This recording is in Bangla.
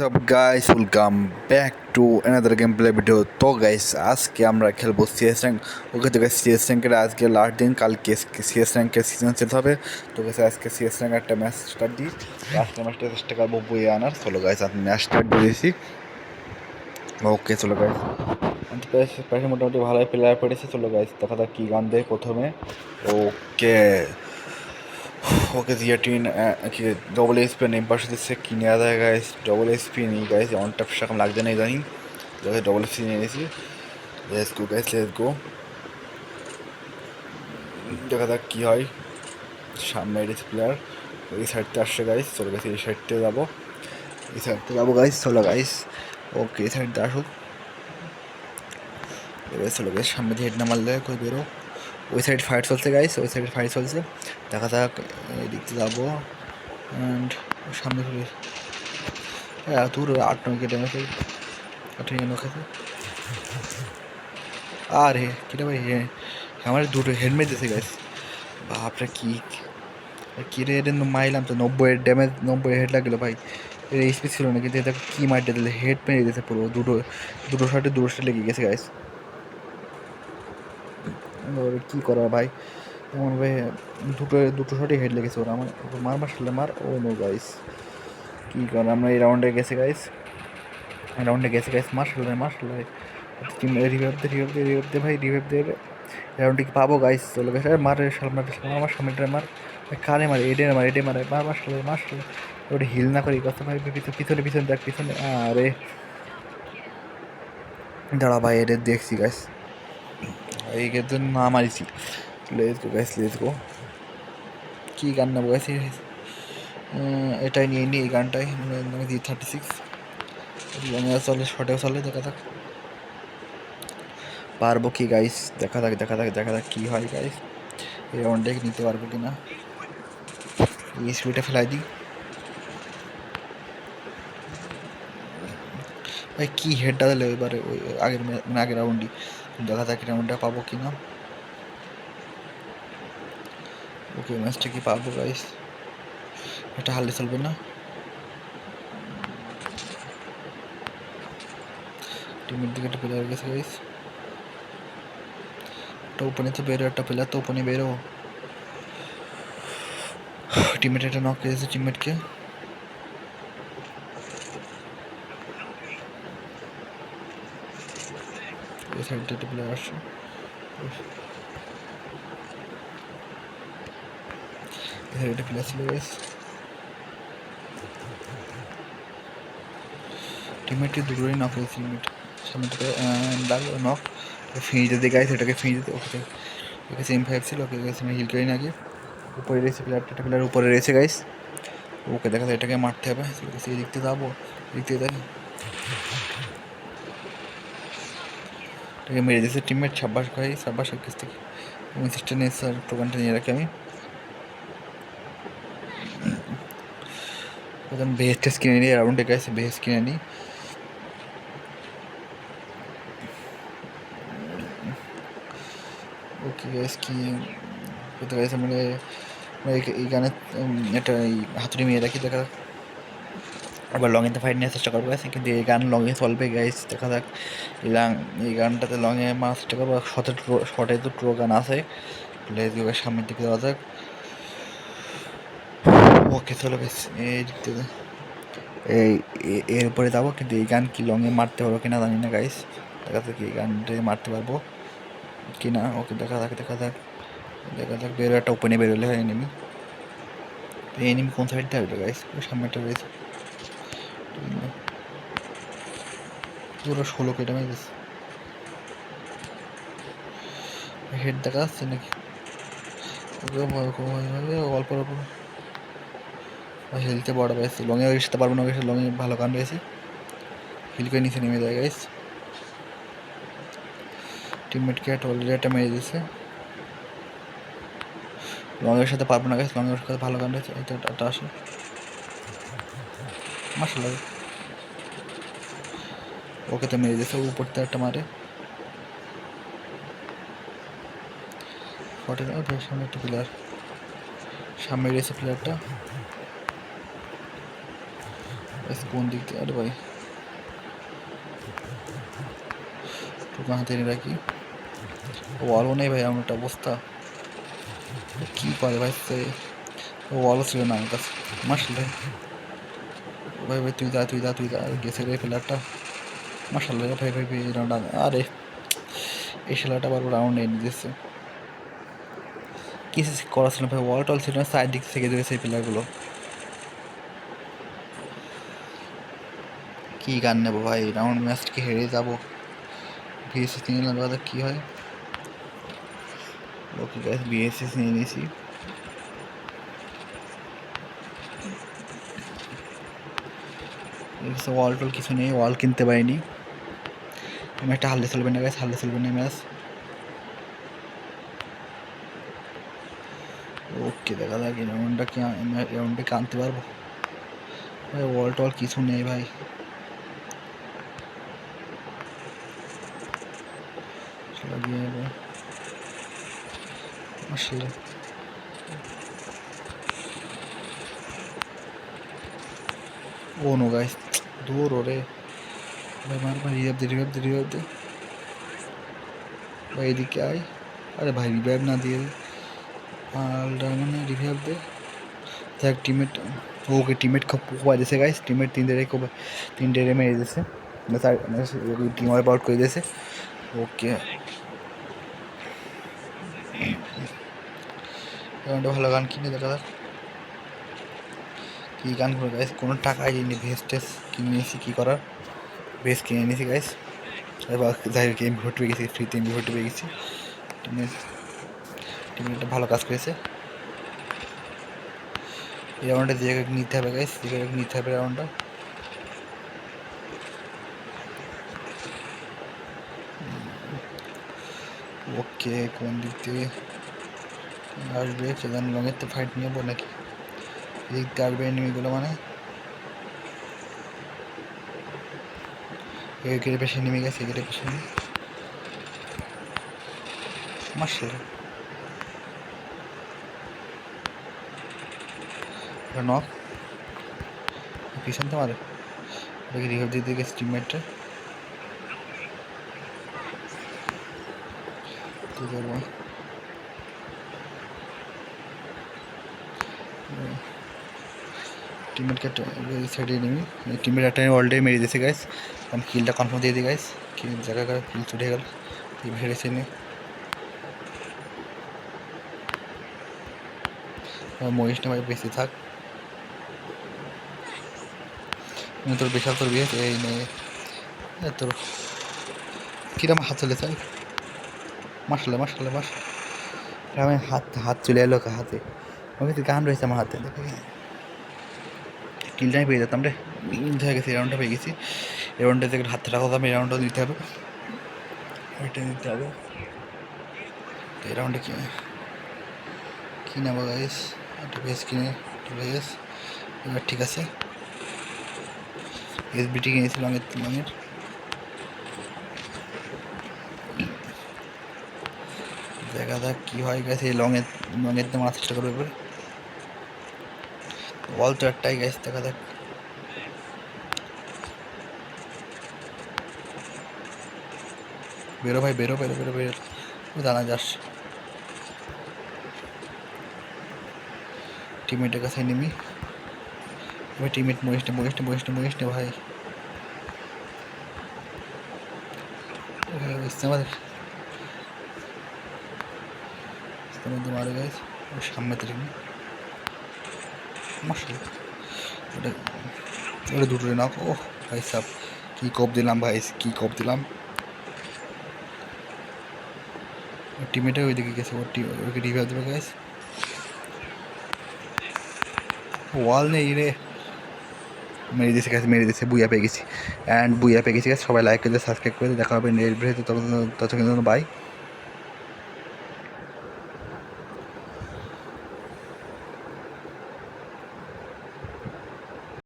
সব guys welcome back to another game play video. তো গাইস আজকে আমরা খেলবো সিএস র্যাঙ্ক। ওকে তো গাইস সিএস র্যাঙ্কের আজকে লাস্ট দিন, কালকে সিএস র্যাঙ্কের সিজন শেষ হবে। তো গাইস আজকে সিএস র্যাঙ্ক একটা ম্যাচ স্টার্ট দিই। আজকে ম্যাচটা চেষ্টা করবো বইয়ে আনার। চলো গাইস আমি ম্যাচ স্টার্ট দিয়ে দিয়েছি। ওকে চলো গাইস, পাশে মোটামুটি ভালোই প্লেয়ার পড়েছে। চলো গাইস দেখা যাক কী গান দেয় প্রথমে। ওকে ওকে জিয়াটিন কি ডবল এসপি নেম পাশে দিচ্ছে, কি নেওয়া যায় গাইস? ডবল এসপি নেই গাইস, অন টপ সেরকম লাগছে না ইদানিং। ডবল এসপি নিয়ে নিয়েছি। লেটস গো গাইস, লেটস গো। দেখা যাক কী হয়। সামনে এসে প্লেয়ার এই সাইডতে আসছে গাইস। চলো গাইস এই সাইডতে যাবো, এই সাইডতে যাবো গাইস। চলো গাইস ওকে এই সাইডতে আসুক। এবার চলো গাইস, সামনে দিয়ে হেড না মারলে কই বেরো। ওই সাইড ফাইট চলছে গাইস, ওই সাইড ফাইট চলছে। দেখা যাক এদিকতে যাবো। অ্যান্ড সামনে দূর 8 9 ড্যামেজ খাচ্ছে। আরে কিটা ভাই, আমার দুটো হেলমেট দিয়েছে গাইস। বাপরে কি কি রে, এটা মাইলাম তো 90 ড্যামেজ, 90 হেড লাগলো ভাই। এর এইচপি ছিল না, কিন্তু এটা কি মারতে দিলে হেড মেরে দিয়েছে পুরো। দুটো দুটো শটে লেগে গেছে গাইস। কি করা ভাই, এমন ভাই দুটো শটে হেড লেগেছে ওরা। আমার মারলে মার। ও নো গাইস, কি করা, আমরা এই রাউন্ডে গেছে গাইস, মার্শাল টিম রিভাইভ দে ভাই, রিভাইভ দে। রাউন্ডে কি পাবো গাইস? চলে গেছে মারে আমার সামনেটা মার ভাই, কারে মারে, এডে মারে মার্শাল ওটা হিল না করি কথা ভাই। পিছনে দেখ পিছনে। আরে দাঁড়া ভাই, এদের দেখছি গাইস, এই কিন্তু না মারিছি। Let's go guys, let's go. কী গান নেবো গাইস? এটাই নিয়ে নিই, এই গানটাই G36 লংয়ে চলে, শর্টেও চলে। দেখা যাক পারবো কি গাইস, দেখা যাক কী হয় গাইস। এই রাউন্ডে নিতে পারবো কি না। এই স্পিডটা ফেলাই দিই ভাই। কী হেডটা দিলে এবারে ওই আগের রাউন্ডই। দেখা যাক রাউন্ডটা পাবো কি না। ওকে ম্যাচটা কি পাবো গাইস? এটা হারলে চলবে না। টিমের দিকে একটা প্লেয়ার গেছে গাইস। একটা ওপেনে তো বেরো, একটা প্লেয়ার তো ওপেনে বেরো। টিমমেট একটা নক করেছে টিমমেটকে। এই সাইডে একটা প্লেয়ার আসছে। এই সাইডে একটা প্লেয়ার ছিল গাইস। টিমমেটকে দুটোই নক করেছে টিমমেট। সামনে থেকে লাগলো নক। ফিনিশ দিয়ে গাইস, এটাকে ফিনিশ দিতে। ওকে ওকে সেম ফাইভ ছিল, ওকে আমি হিল করি না আগে। উপরে রয়েছে প্লেয়ারটা, একটা প্লেয়ার উপরে রয়েছে গাইস। ওকে দেখা যায় এটাকে মারতে হবে। এই দিকতে যাবো, দেখতে দেখি এটাকে মেরে দিয়েছে টিমমেট। সাব্বাস ভাই, সাব্বাস কাছ থেকে আমি সিস্টেম নিয়ে স্যার টোকেনটা নিয়ে রাখি। আমি প্রথম বেস্টটা কিনে নিই রাউন্ডে গাইস, বেস্ট কিনে নিই। ওকে গাইস, কি কোথায় গাইস মানে এই গানে একটা এই হাতুড়ি মেয়ে রাখি। দেখা যাক আবার লংয়েতে ফাইট নেওয়ার চেষ্টা করবো গাইস, কিন্তু এই গান লংয়ে চলবে গাইস। দেখা যাক এই গানটাতে লংয়ে মারার চেষ্টা করবো। শর্টে তো ট্রো গান আছে। সামনের দিকে যাওয়া যাক। ওকে চলো গাইস, এই দিক থেকে এই এর উপরে যাবো, কিন্তু এই গান কি লংয়ে মারতে পারবো কিনা জানি না গাইস। দেখা যাক এই গানটাই মারতে পারবো কি না। ওকে দেখা যাক বেরো, একটা ওপেনে বেরোলে হয় এনিমি। এনিমি কোন সাইড দিয়ে আসবে গাইস? ওই সামনেটা রয়েছে পুরো 16 কেটে মেরে হেড দেখা যাচ্ছে নাকি? অল্প অল্প হেলতে বড় পেয়েছে। লংয়ে সাথে পারবো না, লংয়ে ভালো গান রয়েছে। হিল করে নিচে নেমে যায় গাইস। টিমমেটকে একটা অলরেডি একটা মেরে দিয়েছে। লংয়ের সাথে পারবো না গাইস, লংয়ের সাথে ভালো গান রয়েছে। এটা আসে মাসাল্লাহ। ওকে তো মেরে দিয়েছে, উপর থেকে একটা মারে। ফটে সামনে একটা প্লেয়ার, সামনে রয়েছে প্লেয়ারটা। কোন দিক দিয়ে? আরে ভাই টুকা হাতে এনে রাখি, ওয়ালও নেই ভাই, এমন একটা অবস্থা। কী করে ভাই, সে ওয়ালও ছিল না আমার কাছে। মার্শাল্লাহ ভাই, ভাই তুই যা তুই যা তুই যা, গেছে রে প্লেয়ারটা। মার্শাল্লাহ ভাই, ভাই ভাই রাউন্ড, আরে এই খেলাটা বারবার রাউন্ড এনে দিচ্ছে। কিছু করা ছিল ভাই, ওয়াল টল ছিল না, সাইড দিক থেকে দিয়েছে এই প্লেয়ারগুলো। কী গান নেবো ভাই, রাউন্ড ম্যাচ কি হেরে যাবো? বিএসএস নিয়ে নিলাম, দাদা কী হয়। ওকে গাইস, বিএসএস নিয়ে নিয়েছি। ওয়াল টল কিছু নেই, ওয়াল কিনতে পারিনি। আমি একটা হারলে চলবে না গাইস, হারলে চলবে না ম্যাচ। ওকে দেখা যাক এই রাউন্ডটা কি, রাউন্ডে কি আনতে পারবো ভাই। ওয়াল টল কিছু নেই ভাই। লাগিয়ে নেবো আসলে। ও নো গাইস, দূর ওরে ভাই, মার ভাই, রিভাইভ দে রিভাইভ দে রিভাইভ দে ভাই, এদিকে আয়। আরে ভাই রিভাইভ না দিয়ে পাল্টা মানে রিভাইভ দে। দেখ টিমমেট, ওকে টিমমেট কোপাই দিয়েছে গাইস, টিমমেট তিনটে রে মেরে দিয়েছে, টিম ওয়াইপ আউট করে দিয়েছে। ওকে একটা ভালো গান কিনে দেখা যাক কী গান করে গাইস। কোনো টাকাই দিইনি, ভেস্ট টেস্ট কিনে নিয়েছি, কী করার, ভেস্ট কিনে নিয়েছি গাইস। এবার যাই হোক এমবি ভর্তি পেয়ে গেছি, ফ্রিতে এমবি ভর্তি পেয়ে গেছি। টিমমেটটা ভালো কাজ করেছে। এই রাউন্ডে যে নিতে হবে গাইস, যে নিতে হবে রাউন্ডটা। ওকে কোন দিক থেকে আসবে সেখান, লঙের তো ফাইট নেবো নাকি, এদিক দিয়ে আসবে এনিমিগুলো মানে। এগের পেশে নেমে গেছে, এগের পেশে মার্শাল্লাহ নক পিছন তো মারে। ওকে রিভাইভ দিতে গেছে টিমমেটটা, কী করবো। টিমমেটকে সাইডে নেমি, টিমমেট একটা অলরেডি মেরে দিয়েছে গাইস। আমি কিলটা কনফার্ম দিয়ে দিই গাইস, কিল জায়গা কিল ছুটে গেল, টিম হেরেছে নি। মহিষ না ভাই বেশি থাক, তোর বিশাল তোর বিয়ে এই নেই তোর কিরম হাত চলে চাই। মার্শাল্লাহ মার্শাল্লাহ মার্শাল্লাহ, আমি হাত হাত চলে এলো হাতে, আমি তো গান রয়েছে আমার হাতে, কিলটা আমি পেয়ে যেতাম রে। হয়ে গেছে, এই রাউন্ডটা পেয়ে গেছি। এই রাউন্ডে থেকে হাতটা রাখা হবে, এই রাউন্ডটা দিতে হবে, ওইটা নিতে হবে। এই রাউন্ডে কি নেবো গাইস, একটা ভেস কিনে, একটা ভেস এবার ঠিক আছে। এসবিটি কিনেছি লঙের দেখা যাক কী হয় গেছে। এই লঙের তো মারার চেষ্টা করবে এবার, বল তো একটাই গেছে, দেখা যাক। বেরো ভাই বেরো বেরো বেরো বেরো, জানা যাস টিমমেটের কাছে নেমি ভাই। টিমমেট মহিষ নে ভাই, আমাদের মারে গেছে সামনে থেকে মাসলে, ওটা ওটা দুটো নাক। ও ভাই সাহ, কী কোপ দিলাম ভাই, কী কোপ দিলাম। টিমমেটে ওইদিকে গেছে, ওকে রিভাইভ দেবে গাইস। ওয়াল নেই রে, মেরে দিয়েছে গেছে, মেরে দিয়েছে, বুইয়া পেয়ে গেছি। অ্যান্ড বুইয়া পেয়ে গেছি গাছ। সবাই লাইক করে সাবস্ক্রাইব করে দেখা হবে নেক্সট ভিডিওতে, ততক্ষণ বাই।